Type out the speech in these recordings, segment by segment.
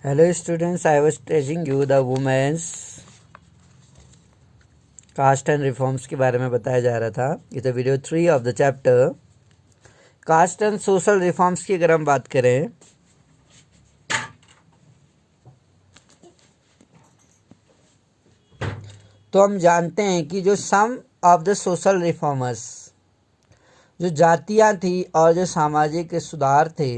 Hello students, I was teaching you the women's caste and reforms के बारे में बताया जा रहा था। ये तो video 3 of the chapter caste and social reforms की अगर हम बात करें तो हम जानते हैं कि जो सम ऑफ द सोशल रिफॉर्मर्स, जो जातियां थी और जो सामाजिक सुधार थे,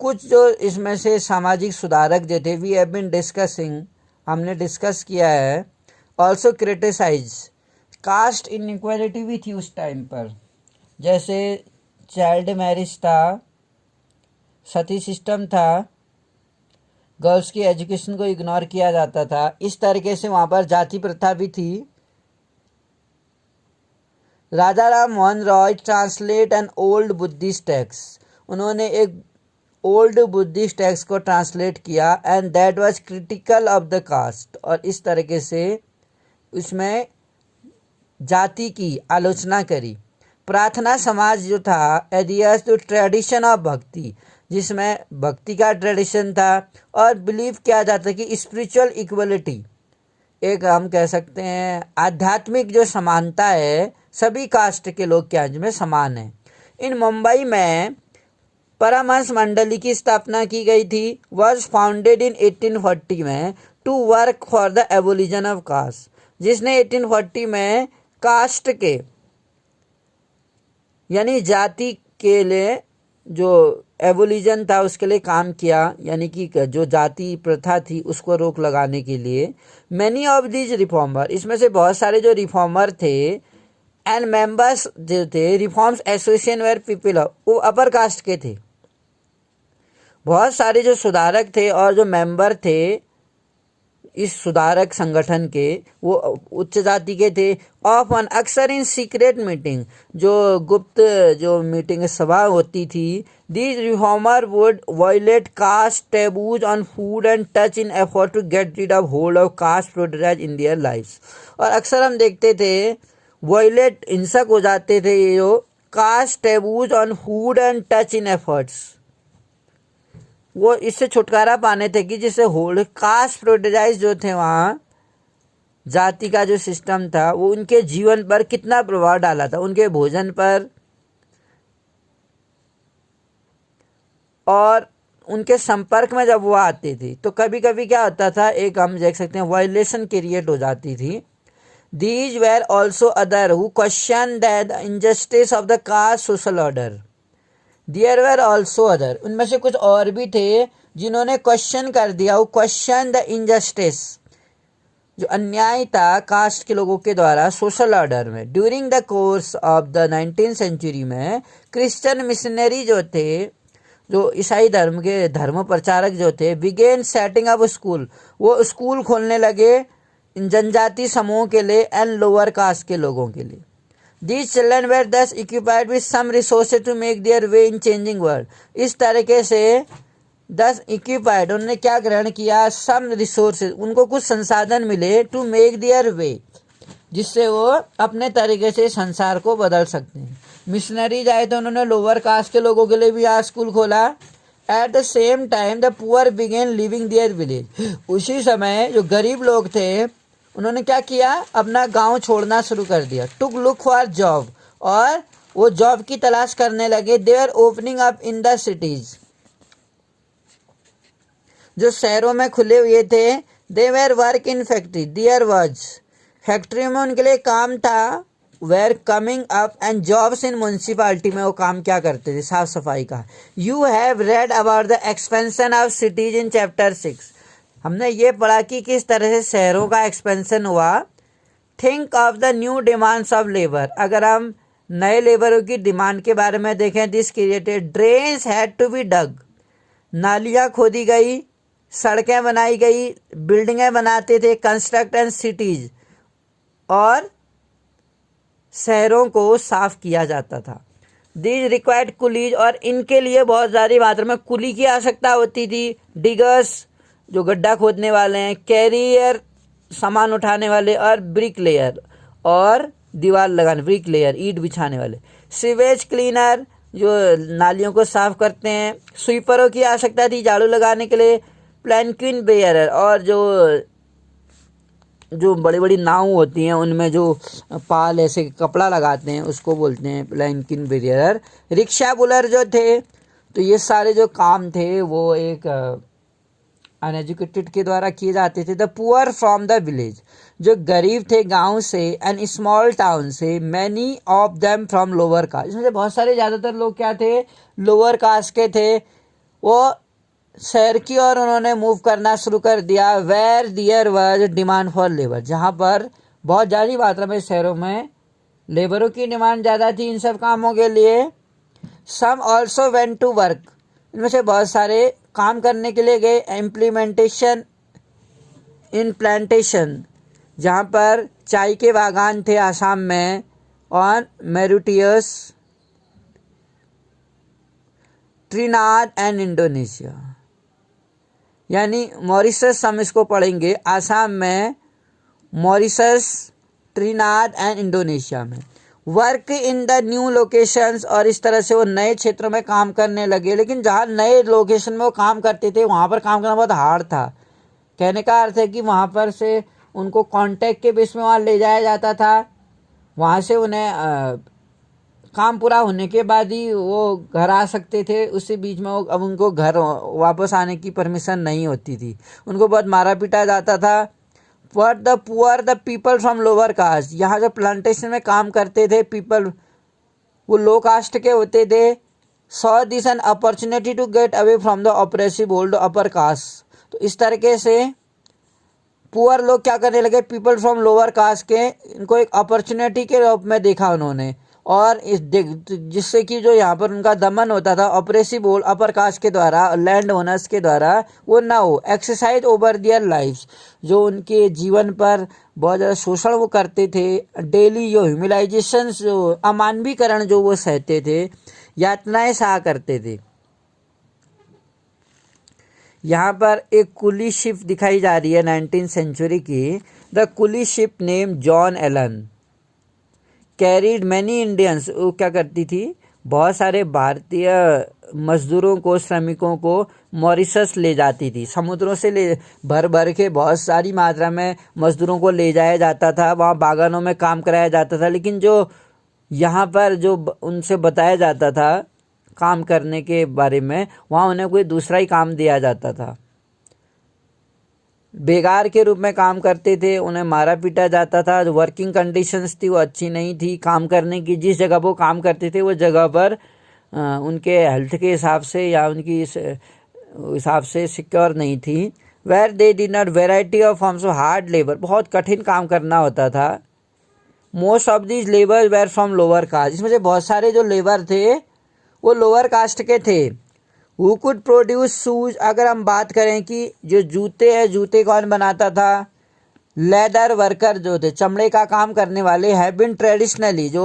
कुछ जो इसमें से सामाजिक सुधारक जो थे, वी हैव बीन डिस्कसिंग, हमने डिस्कस किया है। ऑल्सो क्रिटिसाइज कास्ट इनइक्वालिटी भी थी उस टाइम पर, जैसे चाइल्ड मैरिज था, सती सिस्टम था, गर्ल्स की एजुकेशन को इग्नोर किया जाता था। इस तरीके से वहाँ पर जाति प्रथा भी थी। Raja Ram Mohan Roy translate an old Buddhist text, उन्होंने एक ओल्ड बुद्धिस्ट टेक्स्ट को ट्रांसलेट किया and that was critical of the caste, और इस तरीके से उसमें जाति की आलोचना करी। प्रार्थना समाज जो था एडियस टू ट्रेडिशन ऑफ भक्ति, जिसमें भक्ति का ट्रेडिशन था और बिलीव किया जाता कि स्पिरिचुअल इक्वलिटी, एक हम कह सकते हैं आध्यात्मिक जो समानता है, सभी कास्ट के लोग क्या में समान है। इन मुंबई में परमहंस मंडली की स्थापना की गई थी, वॉज फाउंडेड इन 1840 में to work for the evolution of caste, जिसने 1840 में कास्ट के यानी जाति के लिए जो एवोल्यूशन था उसके लिए काम किया, यानी कि जो जाति प्रथा थी उसको रोक लगाने के लिए। मैनी ऑफ दीज रिफॉर्मर, इसमें से बहुत सारे जो रिफॉर्मर थे एंड मेंबर्स जो थे रिफॉर्म्स एसोसिएशन वेयर पीपल, वो अपर कास्ट के थे। बहुत सारे जो सुधारक थे और जो मेंबर थे इस सुधारक संगठन के, वो उच्च जाति के थे। ऑफन अक्सर इन सीक्रेट मीटिंग, जो गुप्त जो मीटिंग सभा होती थी, these reformer would violate caste taboos on food and touch in effort to get rid of hold of caste protege in their lifes. और अक्सर हम देखते थे वायलेट, हिंसक हो जाते थे ये जो caste taboos on food and touch in efforts, वो इससे छुटकारा पाने थे कि जिससे होल्ड कास्ट प्रोटेजाइज जो थे, वहाँ जाति का जो सिस्टम था वो उनके जीवन पर कितना प्रभाव डाला था, उनके भोजन पर और उनके संपर्क में जब वो आते थे तो कभी कभी क्या होता था, एक हम देख सकते हैं वायलेशन क्रिएट हो जाती थी। These were also other who question that injustice of the caste social order, there were also other, उनमें से कुछ और भी थे जिन्होंने क्वेश्चन कर दिया, वो क्वेश्चन द इनजस्टिस, जो अन्याय था कास्ट के लोगों के द्वारा सोशल ऑर्डर में। During the course of the 19th century में क्रिश्चियन मिशनरी जो थे, जो ईसाई धर्म के धर्म प्रचारक जो थे, बिगेन सेटिंग अप स्कूल, वो स्कूल खोलने लगे जनजाति समूह के लिए एंड लोअर कास्ट के लोगों के लिए। These children were thus equipped with some resources to make their way in changing world. इस तरीके से thus equipped, उन्होंने क्या ग्रहण किया, some resources, उनको कुछ संसाधन मिले to make their way, जिससे वो अपने तरीके से संसार को बदल सकते हैं। मिशनरी जाए तो उन्होंने लोअर कास्ट के लोगों के लिए भी यहाँ स्कूल खोला। At the same time the poor began living their village, उसी समय जो गरीब लोग थे उन्होंने क्या किया, अपना गांव छोड़ना शुरू कर दिया। टुक लुक फॉर जॉब, और वो जॉब की तलाश करने लगे। They are opening up in the cities, जो शहरों में खुले हुए थे। They were work in factory, there was, factory में उनके लिए काम था। Were coming up and jobs in municipality में वो काम क्या करते थे, साफ सफाई का। You have read about the expansion of cities in chapter 6, हमने ये पढ़ा कि किस तरह से शहरों का एक्सपेंशन हुआ। Think of the new demands of labour, अगर हम नए लेबरों की डिमांड के बारे में देखें, this created drains had to be dug, नालियाँ खोदी गई, सड़कें बनाई गई, बिल्डिंगें बनाते थे, कंस्ट्रक्ट एंड सिटीज, और शहरों को साफ किया जाता था। दिस रिक्वायर्ड कुलीज, और इनके लिए बहुत ज़्यादा मात्रा में कुली की आवश्यकता होती थी। डिगर्स, जो गड्ढा खोदने वाले हैं, कैरियर, सामान उठाने वाले, और ब्रिक लेयर, और दीवार लगाने, ब्रिक लेयर ईंट बिछाने वाले, सीवेज क्लीनर, जो नालियों को साफ करते हैं। स्वीपरों की आवश्यकता थी झाड़ू लगाने के लिए। प्लैंक्विन बेयरर, और जो बड़ी बड़ी नाव होती हैं उनमें जो पाल ऐसे कपड़ा लगाते हैं उसको बोलते हैं प्लैंक्विन बेयरर। रिक्शा पुलर जो थे, तो ये सारे जो काम थे वो एक अनएजुकेटेड के द्वारा किए जाते थे। The poor from the village, जो गरीब थे गांव से, एंड स्मॉल टाउन से, many of them from lower caste, इसमें से बहुत सारे ज़्यादातर लोग क्या थे, लोअर कास्ट के थे। वो शहर की ओर उन्होंने मूव करना शुरू कर दिया। Where there was demand for labour, जहाँ पर बहुत ज़्यादा मात्रा में शहरों में लेबरों की डिमांड ज़्यादा थी इन सब कामों के लिए। सम ऑल्सो वेंट टू वर्क, इनमें से बहुत सारे काम करने के लिए गए। इम्प्लीमेंटेशन इन प्लांटेशन, जहाँ पर चाय के बागान थे आसाम में। और मैरिटियस, ट्रिनाड एंड इंडोनेशिया, यानी मॉरिशस हम इसको पढ़ेंगे, आसाम में, मॉरिशस, ट्रिनाड एंड इंडोनेशिया में। Work in the new locations, और इस तरह से वो नए क्षेत्रों में काम करने लगे। लेकिन जहाँ नए लोकेशन में वो काम करते थे वहाँ पर काम करना बहुत हार्ड था। कहने का अर्थ है कि वहाँ पर से उनको कॉन्टैक्ट के बेस में वहाँ ले जाया जाता था। वहाँ से उन्हें काम पूरा होने के बाद ही वो घर आ सकते थे। उसी बीच में वो अब उनको घर वापस आने की परमिशन नहीं होती थी, उनको बहुत मारा पीटा जाता था। For the poor the people from lower cast, यहाँ जो प्लांटेशन में काम करते थे पीपल, वो लो कास्ट के होते थे। Saw this an opportunity to get away from the oppressive old upper caste, तो इस तरीके से पुअर लोग क्या करने लगे, पीपल फ्रॉम लोअर कास्ट के, इनको एक अपॉर्चुनिटी के रूप में देखा उन्होंने। और इस जिससे कि जो यहाँ पर उनका दमन होता था ऑपरेसिव ओल्ड अपर कास्ट के द्वारा, लैंड ओनर्स के द्वारा, वो ना हो। एक्सरसाइज ओवर दियर लाइफ्स, जो उनके जीवन पर बहुत ज़्यादा शोषण वो करते थे। डेली जो ह्यूमिलाइजेशन, जो अमानवीकरण जो वो सहते थे, यातनाएं सहा करते थे। यहाँ पर एक कुली शिप दिखाई जा रही है 19th सेंचुरी की। The coolie ship name John Allen carried many Indians, वो क्या करती थी, बहुत सारे भारतीय मजदूरों को, श्रमिकों को मॉरिशस ले जाती थी। समुद्रों से ले भर भर के बहुत सारी मात्रा में मजदूरों को ले जाया जाता था, वहाँ बागानों में काम कराया जाता था। लेकिन जो यहाँ पर जो उनसे बताया जाता था काम करने के बारे में, वहाँ उन्हें कोई दूसरा ही काम दिया जाता था। बेगार के रूप में काम करते थे, उन्हें मारा पीटा जाता था। जो वर्किंग कंडीशंस थी वो अच्छी नहीं थी काम करने की। जिस जगह वो काम करते थे वो जगह पर उनके हेल्थ के हिसाब से या उनकी हिसाब से सिक्योर नहीं थी। Where they did not variety of forms of hard labour, बहुत कठिन काम करना होता था। Most of these labour were from lower caste, इसमें से बहुत सारे जो लेबर थे वो लोअर कास्ट के थे। हु कुड प्रोड्यूस शूज, अगर हम बात करें कि जो जूते हैं, जूते कौन बनाता था, लेदर वर्कर जो थे, चमड़े का काम करने वाले, हैव बीन ट्रेडिशनली, जो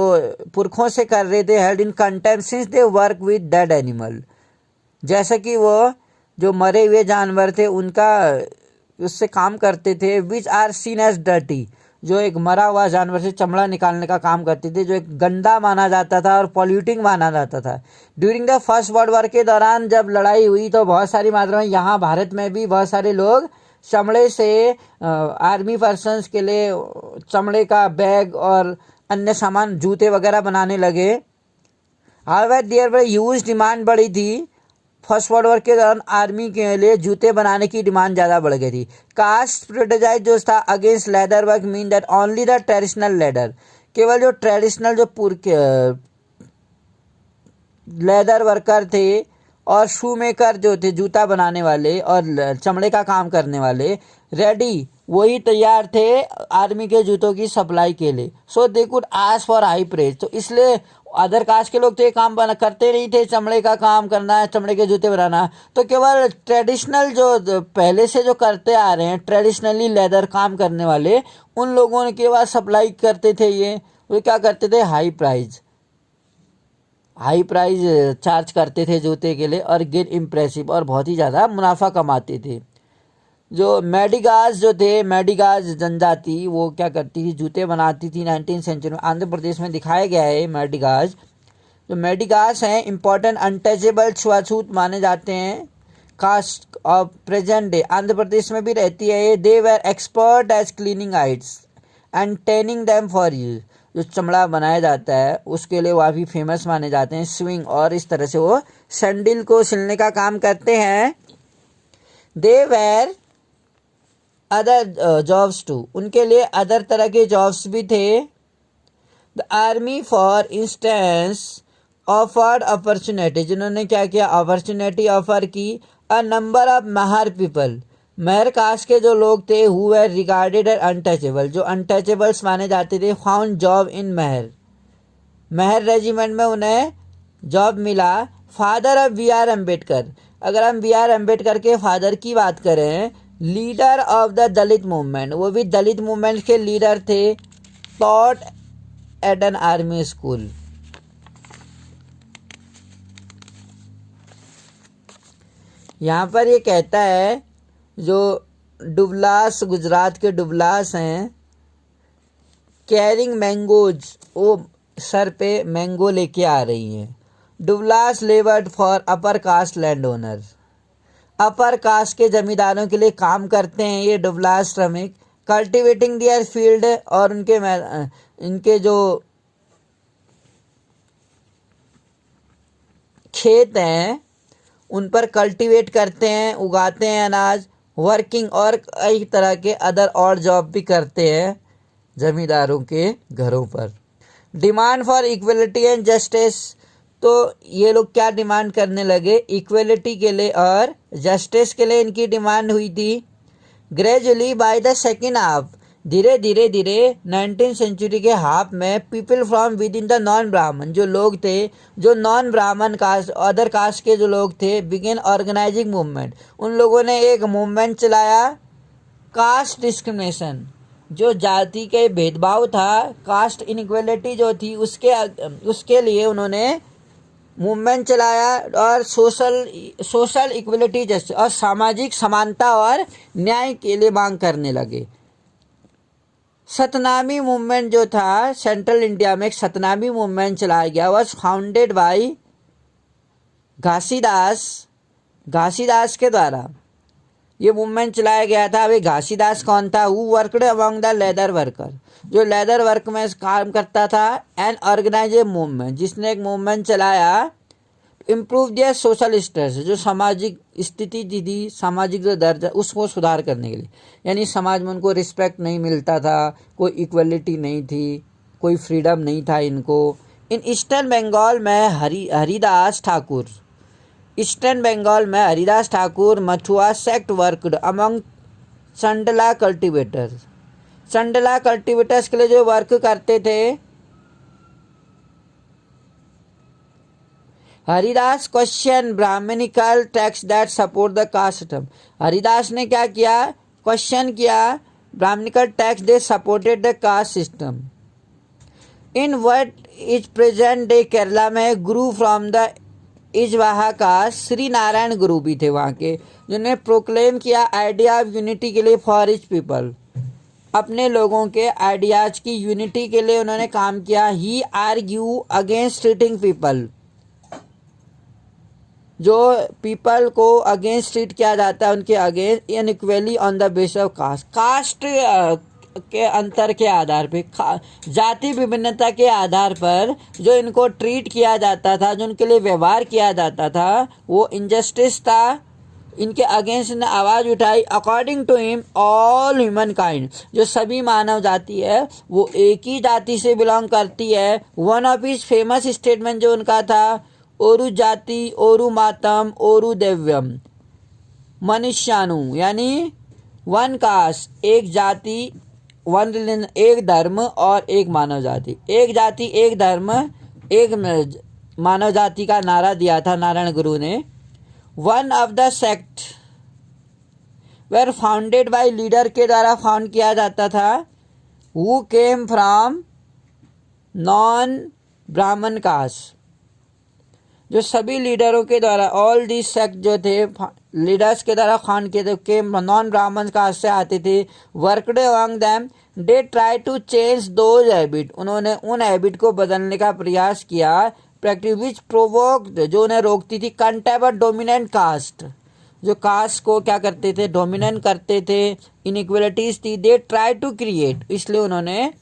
पुरखों से कर रहे थे, held in contempt since they work with dead animal, जैसे कि वो जो मरे हुए जानवर थे उनका उससे काम करते थे। Which are seen as dirty, जो एक मरा हुआ जानवर से चमड़ा निकालने का काम करते थे, जो एक गंदा माना जाता था और पॉल्यूटिंग माना जाता था। During the first world war के दौरान जब लड़ाई हुई तो बहुत सारी मात्रा में यहाँ भारत में भी बहुत सारे लोग चमड़े से आर्मी पर्सन्स के लिए चमड़े का बैग और अन्य सामान, जूते वगैरह बनाने लगे। However there were huge demand बढ़ी थी। फर्स्ट वर्ल्ड वॉर के दौरान आर्मी के लिए जूते बनाने की डिमांड ज़्यादा बढ़ गई थी। कास्ट प्रोटेजाइज जो था against leather work mean that only the traditional leather, केवल जो ट्रेडिशनल जो लेदर वर्कर थे और शू मेकर जो थे, जूता बनाने वाले और चमड़े का काम करने वाले, रेडी, वही तैयार थे आर्मी के जूतों की सप्लाई के लिए। So they could ask for high prices, तो इसलिए अदर कास्ट के लोग तो ये काम करते नहीं थे, चमड़े का काम करना, चमड़े के जूते बनाना। तो केवल ट्रेडिशनल जो पहले से जो करते आ रहे हैं, ट्रेडिशनली लेदर काम करने वाले, उन लोगों के पास सप्लाई करते थे। ये वो क्या करते थे, हाई प्राइस चार्ज करते थे जूते के लिए और गेट इम्प्रेसिव, और बहुत ही ज़्यादा मुनाफा कमाते थे। जो मेडिगाज जो थे, मेडिगाज जनजाति, वो क्या करती थी, जूते बनाती थी 19th सेंचुरी में। आंध्र प्रदेश में दिखाया गया है मेडिगाज। जो मेडिकास हैं इम्पोर्टेंट अनटचेबल छुआछूत माने जाते हैं caste of present day. Andhra Pradesh में भी रहती है ये। They were expert as cleaning hides and tanning them for use. जो चमड़ा बनाया जाता है उसके लिए वो भी फेमस माने जाते हैं। स्विंग और इस तरह से वो सैंडल को सिलने का काम करते हैं। They were other jobs too, उनके लिए अदर तरह के जॉब्स भी थे। The army for instance offered opportunity, जिन्होंने क्या किया, अपॉर्चुनिटी ऑफर की। A number of Mahar people, Mahar caste के जो लोग थे who were regarded as untouchable, जो अनटचेबल्स माने जाते थे, found job in Mahar, Mahar regiment में उन्हें जॉब मिला। Father of B R Ambedkar, अगर हम बी आर अम्बेडकर के फादर की बात करें, leader of the Dalit movement, वो भी दलित मूवमेंट के लीडर थे। Taught at an army school, यहाँ पर ये कहता है जो डुबलास, गुजरात के डुबलास हैं, कैरिंग मैंगोज, वो सर पे मैंगो लेके आ रही हैं। Dublas laboured for upper caste land owner, upper caste के जमींदारों के लिए काम करते हैं ये डुबलास श्रमिक। कल्टिवेटिंग दियर फील्ड, और इनके जो खेत हैं उन पर कल्टीवेट करते हैं, उगाते हैं अनाज। वर्किंग, और कई तरह के अदर और जॉब भी करते हैं जमींदारों के घरों पर। Demand for equality and justice, तो ये लोग क्या डिमांड करने लगे, इक्वलिटी के लिए और जस्टिस के लिए इनकी डिमांड हुई थी। Gradually by the second half, धीरे धीरे 19th सेंचुरी के हाफ में, people from with in the non ब्राह्मण, जो लोग थे जो non Brahmin cast, other caste के जो लोग थे, बिगिन ऑर्गेनाइजिंग मूवमेंट, उन लोगों ने एक मूवमेंट चलाया। कास्ट डिस्क्रिमिनेशन, जो जाति के भेदभाव था, कास्ट इनइक्वलिटी जो थी, उसके लिए उन्होंने मूवमेंट चलाया। और सोशल इक्वलिटी जैसे, और सामाजिक समानता और न्याय के लिए मांग करने लगे। सतनामी मूवमेंट जो था, सेंट्रल इंडिया में एक सतनामी मूवमेंट चलाया गया, वॉज फाउंडेड बाय घासीदास के द्वारा ये मूवमेंट चलाया गया था। अभी घासीदास कौन था, who worked among the leather worker, जो लेदर वर्क में काम करता था। एंड ऑर्गेनाइज ए मूवमेंट, जिसने एक मूवमेंट चलाया। इम्प्रूव दियर सोशल स्टेटस, जो सामाजिक स्थिति थी, सामाजिक जो दर्जा, उसको सुधार करने के लिए। यानी समाज में उनको रिस्पेक्ट नहीं मिलता था, कोई इक्वलिटी नहीं थी, कोई फ्रीडम नहीं था इनको। इन ईस्टर्न बंगाल में हरिदास ठाकुर, ईस्टर्न बंगाल में Haridas Thakur Matua sect worked among Chandala cultivators, Chandala cultivators के लिए जो वर्क करते थे। Haridas question Brahmanical texts that support the caste system, Haridas ने क्या किया, क्वेश्चन किया Brahmanical texts they supported the caste system. In what is present day Kerala में गुरु फ्रॉम द इजवाहा का श्री नारायण गुरु भी थे वहाँ के, जिन्होंने प्रोक्लेम किया आइडिया ऑफ यूनिटी के लिए फॉर इच पीपल, अपने लोगों के आइडियाज की यूनिटी के लिए उन्होंने काम किया। He argue against treating people, जो पीपल को अगेंस्ट ट्रीट किया जाता है, उनके against inequally on the base of caste, caste के अंतर के आधार पे, जाति विभिन्नता के आधार पर जो इनको ट्रीट किया जाता था, जो उनके लिए व्यवहार किया जाता था, वो इनजस्टिस था। इनके अगेंस्ट ने आवाज़ उठाई। According to him all human kind, जो सभी मानव जाति है वो एक ही जाति से बिलोंग करती है। One of his famous statement जो उनका था, ओरु जाति ओरु मातम ओरु देव्यम मनुष्यानु, यानी वन कास्ट, एक जाति, वन रिलीजन, एक धर्म और एक मानव जाति, एक जाति एक धर्म एक मानव जाति का नारा दिया था नारायण गुरु ने। One of the sect were founded by leader के द्वारा फाउंड किया जाता था, who came from non Brahmin caste, जो सभी लीडरों के द्वारा, ऑल दिस सेक्ट जो थे लीडर्स के द्वारा फाउंड किए थे, के नॉन ब्राह्मण कास्ट से आते थे। Worked among them they try to change those habit, उन्होंने उन हैबिट को बदलने का प्रयास किया प्रैक्टिस विच प्रोवोक्ड, जो उन्हें रोकती थी, कंटेम्प्ट डोमिनेंट कास्ट, जो कास्ट को क्या करते थे, डोमिनेंट करते थे, इनइक्वलिटीज थी, दे ट्राई टू क्रिएट, इसलिए उन्होंने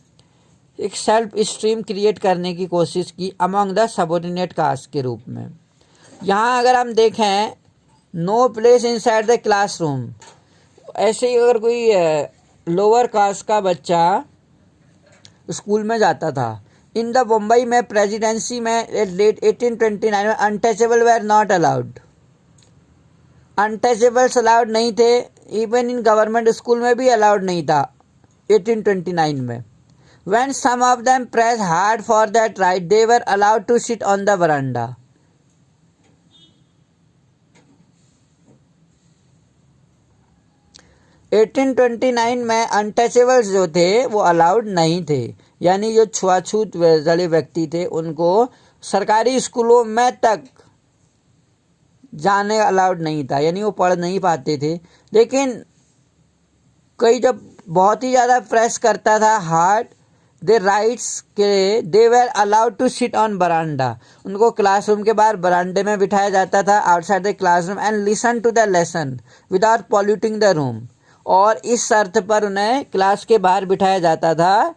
एक सेल्फ स्ट्रीम क्रिएट करने की कोशिश की अमंग द सबऑर्डिनेट कास्ट के रूप में। यहाँ अगर हम देखें, no place inside the classroom, ऐसे ही अगर कोई लोअर कास्ट का बच्चा स्कूल में जाता था, इन द मुंबई में प्रेसिडेंसी में लेट 1829 में untouchable were not allowed, untouchables allowed नहीं थे, इवन इन गवर्नमेंट स्कूल में भी अलाउड नहीं था 1829 में। When some of them press hard for that right they were allowed to sit on the veranda. 1829 में अनटचेबल्स जो थे वो अलाउड नहीं थे, यानी जो छुआछूत वाले व्यक्ति थे उनको सरकारी स्कूलों में तक जाने अलाउड नहीं था, यानी वो पढ़ नहीं पाते थे। लेकिन कई जब बहुत ही ज़्यादा प्रेस करता था हार्ड दे राइट्स के, they were allowed to sit on verandah, उनको क्लासरूम के बाहर बरांडे में बिठाया जाता था, outside the classroom, and listen to the lesson without polluting the room, और इस शर्त पर उन्हें क्लास के बाहर बिठाया जाता था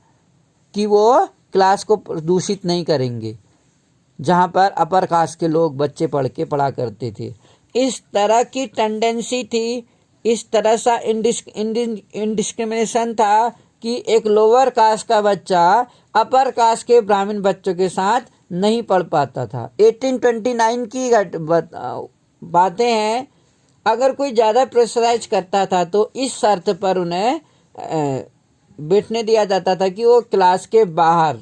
कि वो क्लास को दूषित नहीं करेंगे, जहाँ पर अपर कास्ट के लोग बच्चे पढ़ा करते थे। इस तरह की टेंडेंसी थी, इस तरह सा इंडिस्क्रिमिनेशन था कि एक लोअर कास्ट का बच्चा अपर कास्ट के ब्राह्मण बच्चों के साथ नहीं पढ़ पाता था। 1829 की बातें हैं। अगर कोई ज़्यादा प्रेशराइज करता था तो इस शर्त पर उन्हें बैठने दिया जाता था कि वो क्लास के बाहर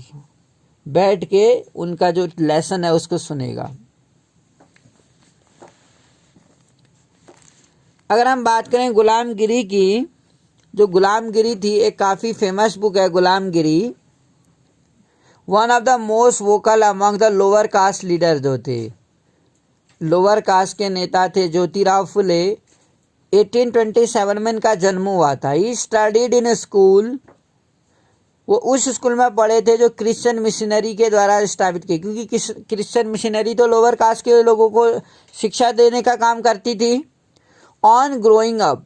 बैठ के उनका जो लेसन है उसको सुनेगा। अगर हम बात करें गुलामगिरी की, जो गुलामगिरी थी, एक काफ़ी फेमस बुक है गुलामगिरी। One of the most vocal among the lower caste leader जो थे, लोअर कास्ट के नेता थे ज्योतिराव फुले। 1827 में इनका जन्म हुआ था। ही स्टडीड इन स्कूल, वो उस स्कूल में पढ़े थे जो क्रिश्चियन मिशनरी के द्वारा स्थापित की, क्योंकि क्रिश्चियन मिशनरी तो लोअर कास्ट के लोगों को शिक्षा देने का काम करती थी। ऑन ग्रोइंग अप,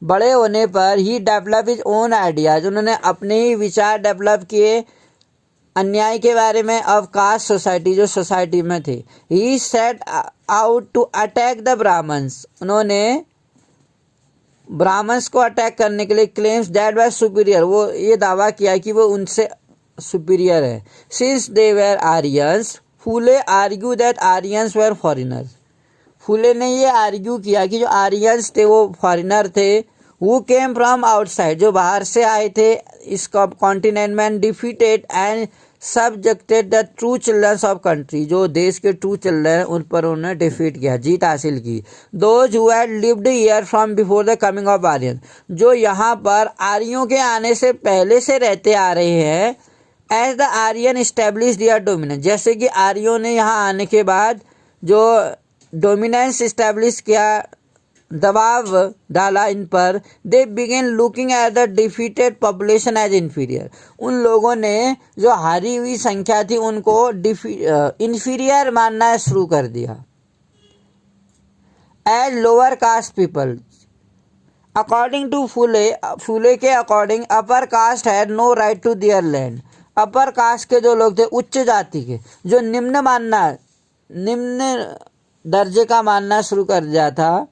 बड़े होने पर ही डेवलप हिज ओन आइडियाज, उन्होंने अपने ही विचार डेवलप किए अन्याय के बारे में ऑफ कास्ट सोसाइटी, जो सोसाइटी में थे। He set out to attack the Brahmins, उन्होंने ब्राह्मण्स को अटैक करने के लिए क्लेम्स दैट वर सुपीरियर, वो ये दावा किया कि वो उनसे सुपीरियर है। Since they were Aryans, Phule argue that Aryans were foreigners, Phule ने ये आर्ग्यू किया कि जो आर्यंस थे वो फॉरिनर थे। हु केम फ्रॉम आउटसाइड, जो बाहर से आए थे इस कॉन्टिनेंट में, defeated and subjected the true childrens of country, जो देश के ट्रू चिल्ड्रन उन पर उन्होंने डिफीट किया, जीत हासिल की। Those who had lived here from before the coming of Aryan, जो यहाँ पर आर्यों के आने से पहले से रहते आ रहे हैं। As the Aryan establish their dominance, जैसे कि आर्यों ने यहाँ आने के बाद जो डोमिनेंस इस्टेब्लिश किया, दबाव डाला इन पर। They began looking at the defeated population as inferior, उन लोगों ने जो हारी हुई संख्या थी उनको इन्फीरियर मानना शुरू कर दिया। As lower caste people, according to Phule, Phule के according upper caste had no right to their land, upper caste के जो लोग थे उच्च जाति के, जो निम्न दर्जे का मानना शुरू कर दिया था।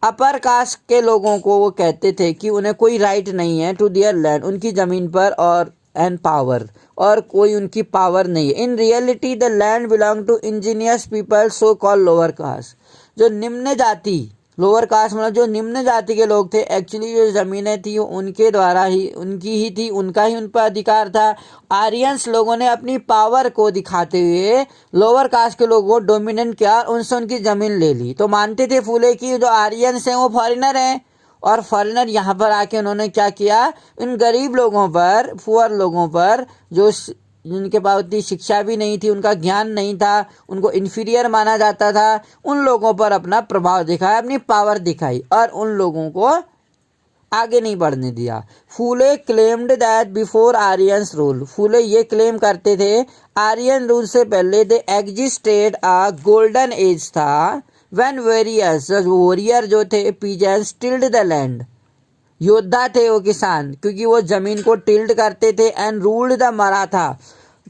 अपर कास्ट के लोगों को वो कहते थे कि उन्हें कोई राइट नहीं है टू देयर लैंड, उनकी ज़मीन पर, और एंड पावर, और कोई उनकी पावर नहीं है। In reality the land belong to engineers people so called lower caste, जो निम्न जाति, लोअर कास्ट मतलब जो निम्न जाति के लोग थे, एक्चुअली जो ज़मीनें थी उनके द्वारा ही, उनकी ही थी, उनका ही उन पर अधिकार था। आर्यंस लोगों ने अपनी पावर को दिखाते हुए लोअर कास्ट के लोगों को डोमिनेट किया और उनसे उनकी ज़मीन ले ली। तो मानते थे फूले कि जो आर्यंस हैं वो फॉरेनर हैं, और फॉरेनर यहाँ पर आके उन्होंने क्या किया, इन गरीब लोगों पर, पुअर लोगों पर, जो जिनके पास उतनी शिक्षा भी नहीं थी, उनका ज्ञान नहीं था, उनको इन्फीरियर माना जाता था, उन लोगों पर अपना प्रभाव दिखाया, अपनी पावर दिखाई, और उन लोगों को आगे नहीं बढ़ने दिया। Phule claimed that before Aryans rule, Phule ये क्लेम करते थे आर्यन रूल से पहले they existed a golden age था व्हेन वॉरियर जो थे पीजेंट्स टिल्ड द लैंड, योद्धा थे वो किसान, क्योंकि वो जमीन को टिल्ड करते थे, and ruled the Maratha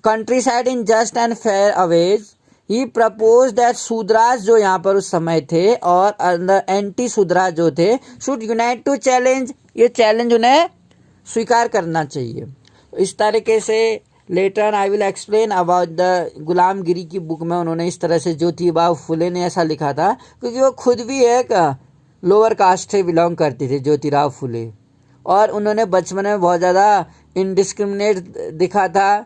country side in just and fair Awez. He propose that Shudras जो यहाँ पर उस समय थे और अंदर एंटी शूद्रास जो थे शुड यूनाइट टू चैलेंज, ये चैलेंज उन्हें स्वीकार करना चाहिए। इस तरीके से later I will explain about the Gulamgiri की बुक में उन्होंने इस तरह से ज्योतिबा फुले ने ऐसा लिखा था, क्योंकि वो खुद भी एक लोअर कास्ट से बिलोंग करते थे ज्योतिराव फुले, और उन्होंने बचपन में बहुत ज़्यादा इनडिस्क्रिमिनेट दिखा था,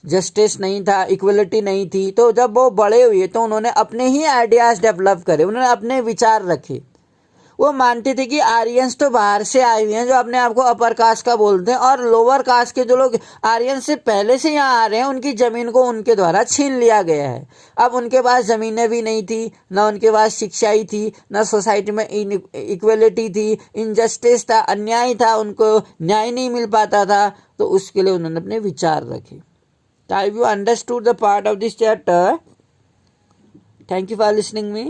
जस्टिस नहीं था, इक्वलिटी नहीं थी। तो जब वो बड़े हुए तो उन्होंने अपने ही आइडियाज़ डेवलप करे, उन्होंने अपने विचार रखे। वो मानते थे कि आर्यंस तो बाहर से आए हुए हैं जो अपने आप को अपर कास्ट का बोलते हैं, और लोअर कास्ट के जो लोग आर्यन से पहले से यहाँ आ रहे हैं उनकी ज़मीन को उनके द्वारा छीन लिया गया है। अब उनके पास ज़मीनें भी नहीं थी, ना उनके पास शिक्षा ही थी, ना सोसाइटी में इक्वलिटी थी, इनजस्टिस था, अन्याय था, उनको न्याय नहीं मिल पाता था। तो उसके लिए उन्होंने अपने विचार रखे। Have you understood the part of this chapter? Thank you for listening me.